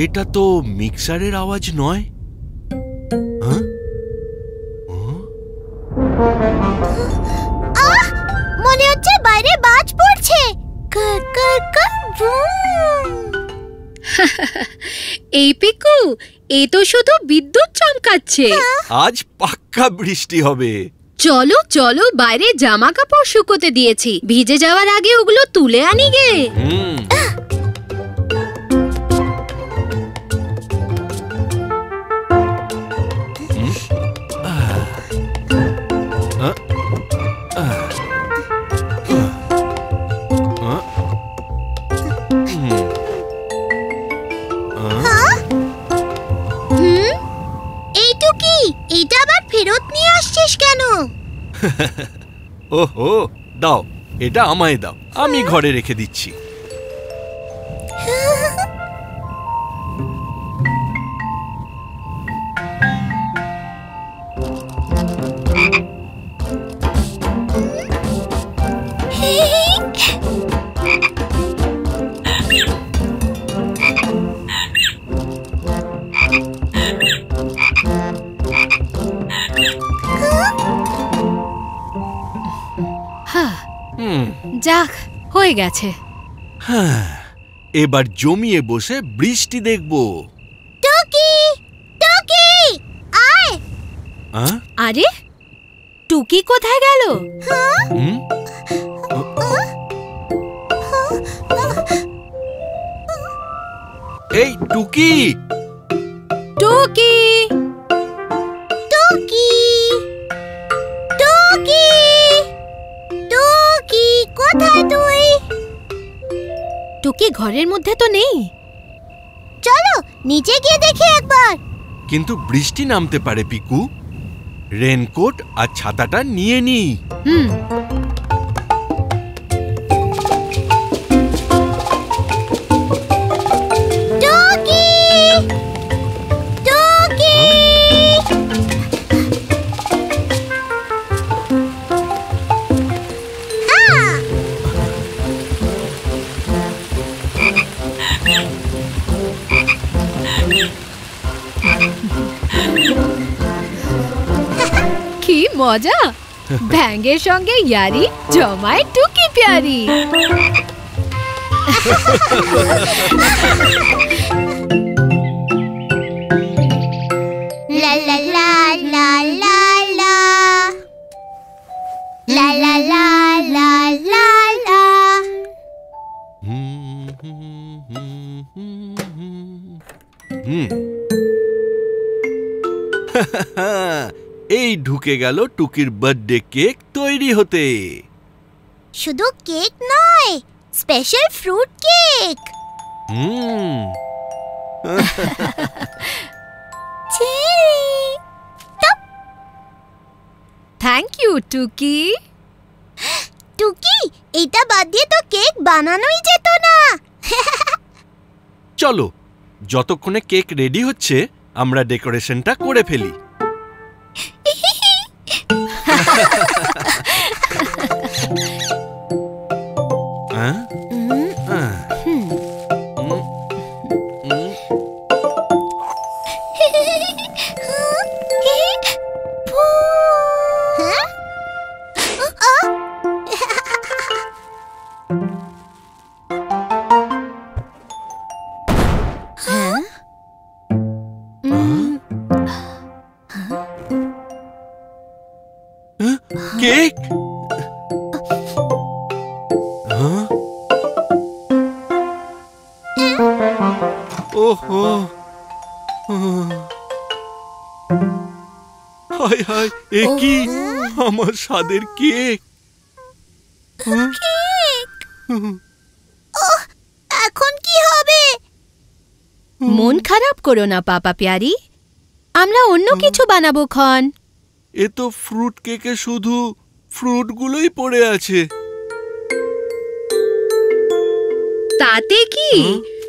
এটা তো মিক্সারের আওয়াজ নয়। মনে হচ্ছে বাইরে বাজ পড়ছে। এই পিকু, এ তো শুধু বিদ্যুৎ চমকাচ্ছে। আজ পাক্কা বৃষ্টি হবে। চলো চলো, বাইরে জামা কাপড় শুকোতে দিয়েছি, ভিজে যাওয়ার আগে ওগুলো তুলে আনি গে। এটা আবার ফেরত নিয়ে আসছিস কেন? ওহো, দাও, এটা আমায় দাও, আমি ঘরে রেখে দিচ্ছি। যাক, হয়ে গেছে। হ্যাঁ, এবার জমিয়ে বসে বৃষ্টি দেখবো। টুকি, টুকি, আয়। আরে, টুকি কোথায় গেল? এই টুকি, টুকি, টুকি, টুকি, টুকি, কোথায় তুই? টুকি ঘরের মধ্যে তো নেই। চলো নিচে গিয়ে দেখি একবার। কিন্তু বৃষ্টি নামতে পারে পিকু, রেনকোট আর ছাতাটা নিয়ে নি। কি মজা, ব্যাঙের সঙ্গে ইয়ারি জমায় টুকি প্যারি। লা লা লা লা লা লা লা লা লা লা লা লা। এই ঢুকে গেল টুকির বার্থডে কেক তৈরি হতে। শুধু কেক নয়, special fruit cake. Thank you Tuki. Tuki, এটা বাদ দিয়ে তো কেক বানানোই যেত না। চলো, যতক্ষণে কেক রেডি হচ্ছে আমরা ডেকোরেশনটা করে ফেলি। কেক? ওহো, হায় হায়, এ কি আমার স্বাদের কেক! এখন কি হবে? মন খারাপ করো না পাপা প্যারি, আমরা অন্য কিছু বানাবো খন। এ তো ফ্রুট কেকে শুধু ফ্রুটগুলোই পড়ে আছে। তাতে কি,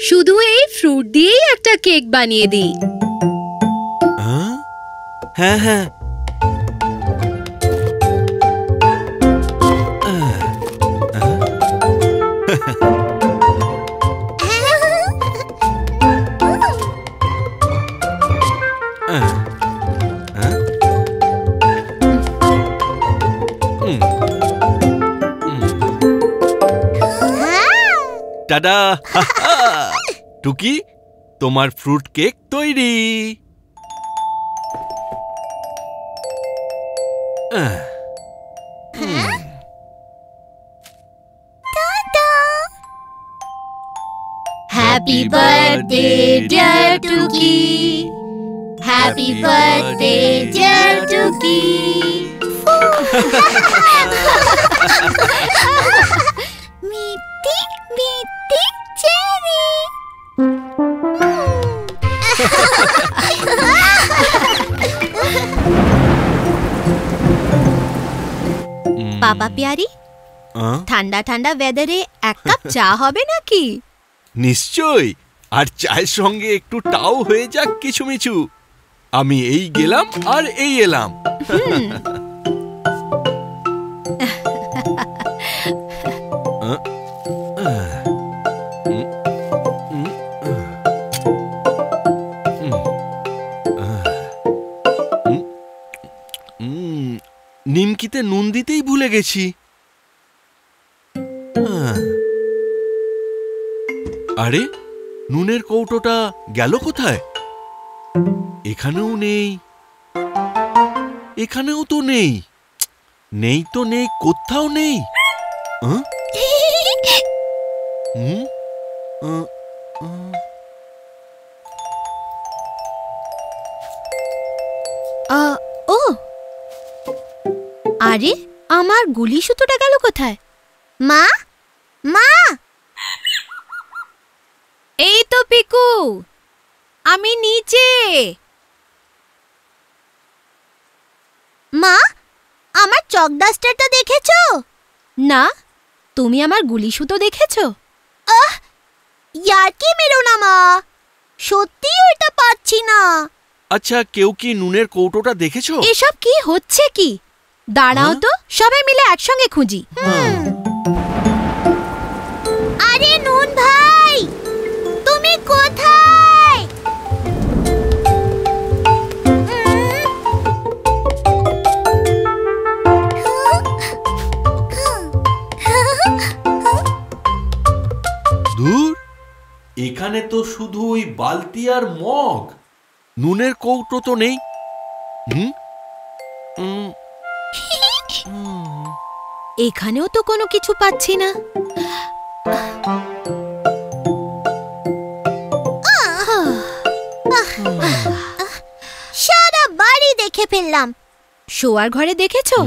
শুধু এই ফ্রুট দিয়েই একটা কেক বানিয়ে দিই। হ্যাঁ হ্যাঁ, টাডা টুকি তোমার ফ্রুট কেক তৈরি Happy birthday, dear Tuki. Happy birthday, dear Tuki. মিটি মিটি চেরি। পাপা পিয়ারি, ঠান্ডা ঠান্ডা ওয়েদারে এক কাপ চা হবে নাকি? নিশ্চয়, আর চায়ের সঙ্গে একটু টাও হয়ে যাক কিছুমিছু। আমি এই গেলাম আর এই এলাম। নিমকিতে নুন দিতেই ভুলে গেছি। আরে নুনের কৌটোটা গেল কোথায়? এখানেও নেই, এখানেও তো নেই, নেই তো নেই, কোথাও নেই। ও আরে আমার গুলি সুতোটা গেল কোথায়? মা মা, এই তো পিকু, আমি নিচে। মা আমার চক ডাস্টারটা দেখেছো? না, তুমি আমার গুলি সুতো দেখেছো? ইয়ার্কি মেরো না মা, সত্যি ওইটা পাচ্ছি না। আচ্ছা, কেউ কি নুনের কৌটোটা দেখেছো? এসব কি হচ্ছে কি? দাঁড়াও তো, সবাই মিলে একসঙ্গে খুঁজি। আরে নুন ভাই, তুমি কোথায়? ধুর, এখানে তো শুধু ওই বালতি আর মগ, নুনের কৌটো তো নেই। এখানেও তো কোনো কিছু পাচ্ছি না। সারা বাড়ি দেখে ফেললাম। শোয়ার ঘরে দেখেছো?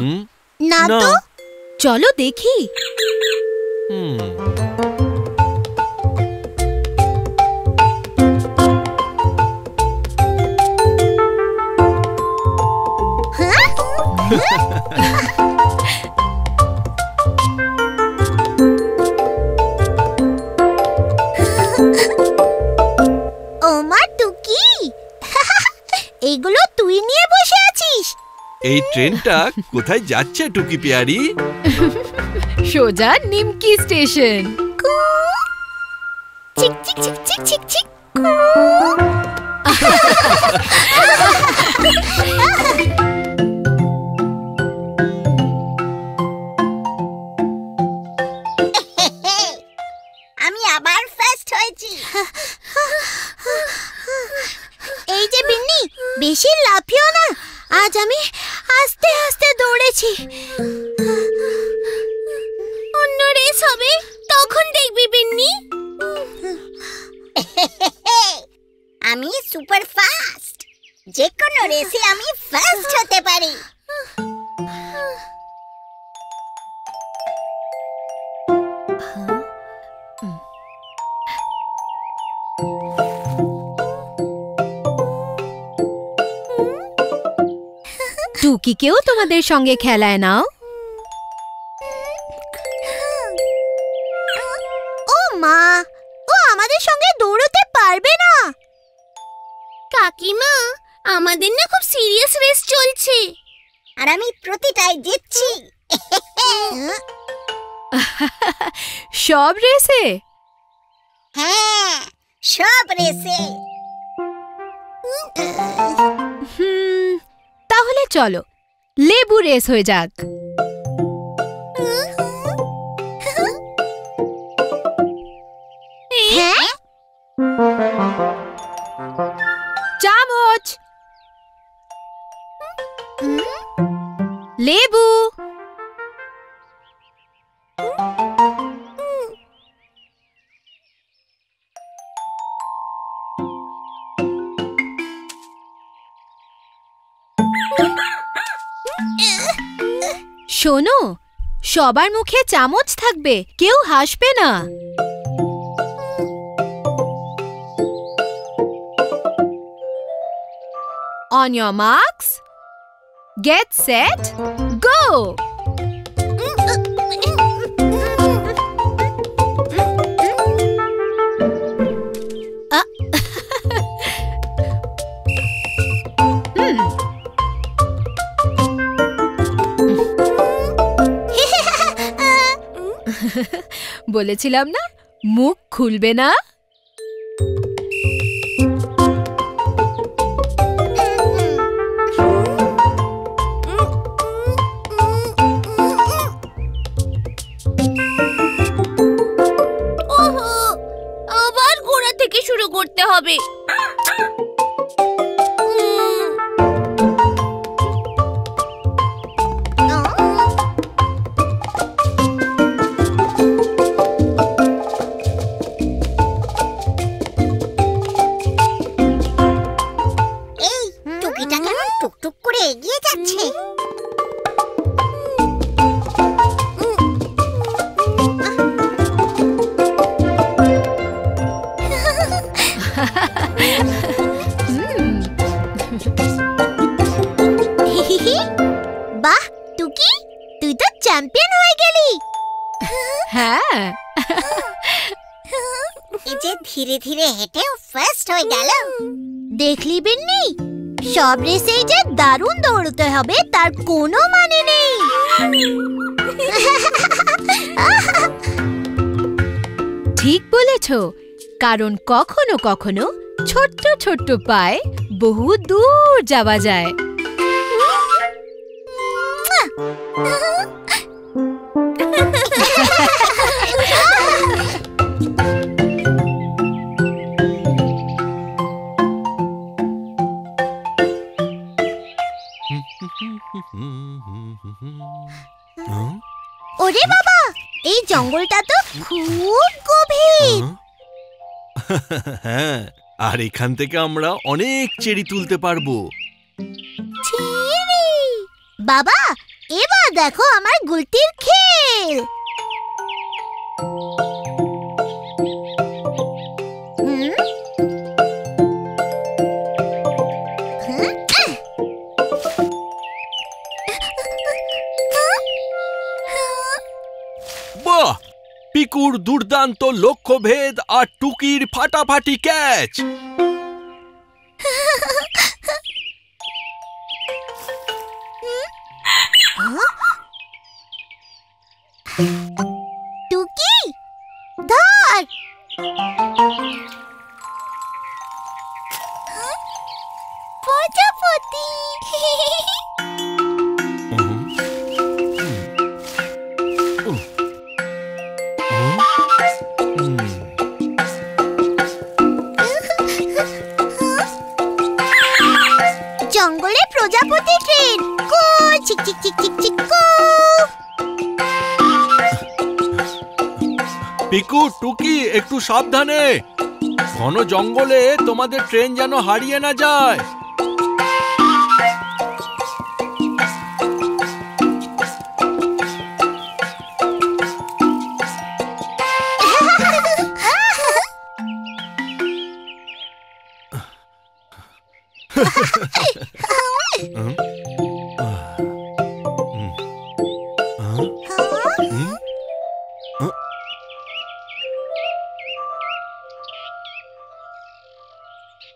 না না। তো। চলো দেখি। ও মা টুকি, এইগুলো তুই নিয়ে বসে আছিস? এই ট্রেনটা কোথায় যাচ্ছে টুকি পিয়ারি? সোজা নিমকি স্টেশন। চিক চিক চিক চিক চিক চিক। আমি আবার ফার্স্ট হয়েছি। এই যে বিন্নি, বেশি লাফিও না, আজ আমি আস্তে আস্তে দৌড়েছি। অন্য রেস হবে, তখন দেখবি বিন্নি। আমি সুপার ফাস্ট, যে কোনো রেসে আমি ফার্স্ট হতে পারি। টুকিকেও তোমাদের সঙ্গে খেলায় নাও। ও মা, ও আমাদের সঙ্গে দৌড়তে পারবে না। কাকিমা, আমাদের না খুব সিরিয়াস রেস চলছে, আর আমি প্রতিটাই জিতছি। সব রেসে? হ্যাঁ, সব রেসে। তাহলে চলো লেবু রেস হয়ে যাক। শোনো, সবার মুখে চামচ থাকবে, কেউ হাসবে না। On your marks, get set, go! বলেছিলাম না, মুখ খুলবে না। ওহো, আবার গোড়া থেকে শুরু করতে হবে। টুকটুক করে এগিয়ে যাচ্ছে। বাহ টুকি, তুই তো চ্যাম্পিয়ন হয়ে গেলি। হ্যাঁ, এই যে ধীরে ধীরে হেঁটেও ফার্স্ট হয়ে গেল। দেখলি বিন্নি, সব রেসেই যে দারুণ দৌড়তে হবে তার কোনো মানে নেই। ঠিক বলেছ, কারণ কখনো কখনো ছোট্ট ছোট্ট পায়ে বহু দূর যাওয়া যায়। ওরে বাবা, এই জঙ্গলটা তো খুব গভীর। হ্যাঁ, আর এখান থেকে আমরা অনেক চেরি তুলতে পারবো। চেরি! বাবা, এবার দেখো আমার গুলতির খেল। বাহ, পিকুর দুর্দান্ত লক্ষ্যভেদ আর টুকির ফাটাফাটি ক্যাচ। টুকি, ধর। প্রজাপতি। জঙ্গলে প্রজাপতি ট্রেন, কো চিক চিক চিক চিক চিক কো। পিকু, টুকি, একটু সাবধানে। ঘন জঙ্গলে তোমাদের ট্রেন যেন হারিয়ে না যায়।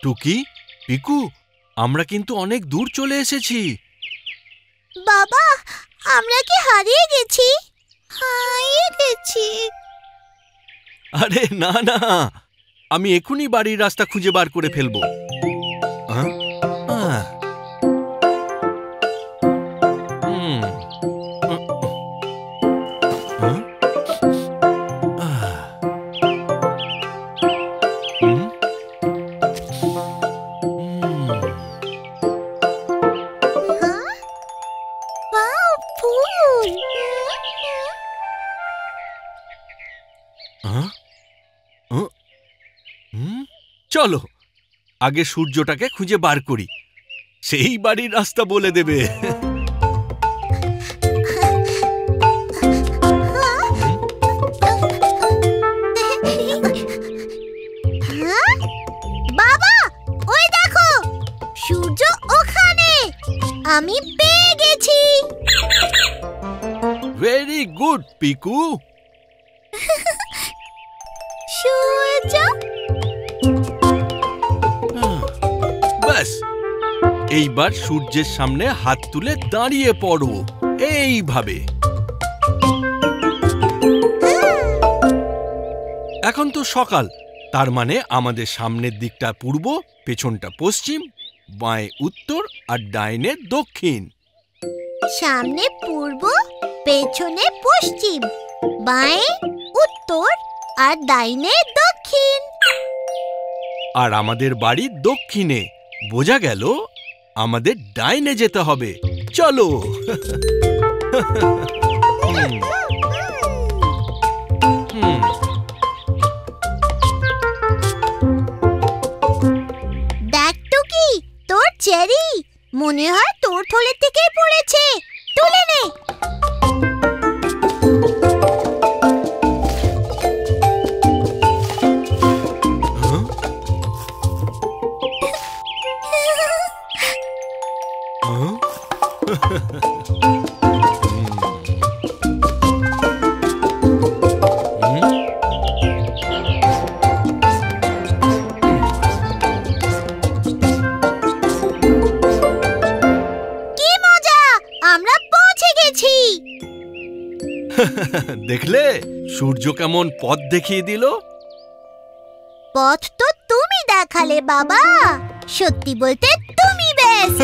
টুকি, পিকু, আমরা কিন্তু অনেক দূর চলে এসেছি। বাবা, আমরা কি হারিয়ে গেছি? হারিয়ে গেছি। আরে না না, আমি এখনই বাড়ির রাস্তা খুঁজে বার করে ফেলবো। চলো, আগে সূর্যটাকে খুঁজে বার করি। সেই বাড়ির রাস্তা বলে দেবে। বাবা, ওই দেখো, সূর্য ওখানে। আমি পেয়ে গেছি। Very good Piku. সূর্য, ব্যাস, এইবার সূর্যের সামনে হাত তুলে দাঁড়িয়ে পড়ো, এইভাবে। এখন তো সকাল, তার মানে আমাদের সামনের দিকটা পূর্ব, পেছনটা পশ্চিম, বাঁয়ে উত্তর আর ডাইনে দক্ষিণ। সামনে পূর্ব, পেছনে পশ্চিম, বাঁয়ে উত্তর আর ডাইনে দক্ষিণ। আর আমাদের বাড়ি দক্ষিণে, বোঝা গেল আমাদের ডাইনে যেতে হবে। চলো। দেখ টুকি, তোর চেরি মনে হয় তোর থলে থেকেই পড়েছে। তুলে নে। কি মজা, আমরা পৌঁছে গেছি। দেখলে সূর্য কেমন পথ দেখিয়ে দিল? পথ তো তুমি দেখালে বাবা, সত্যি বলতে তুমি বেশ।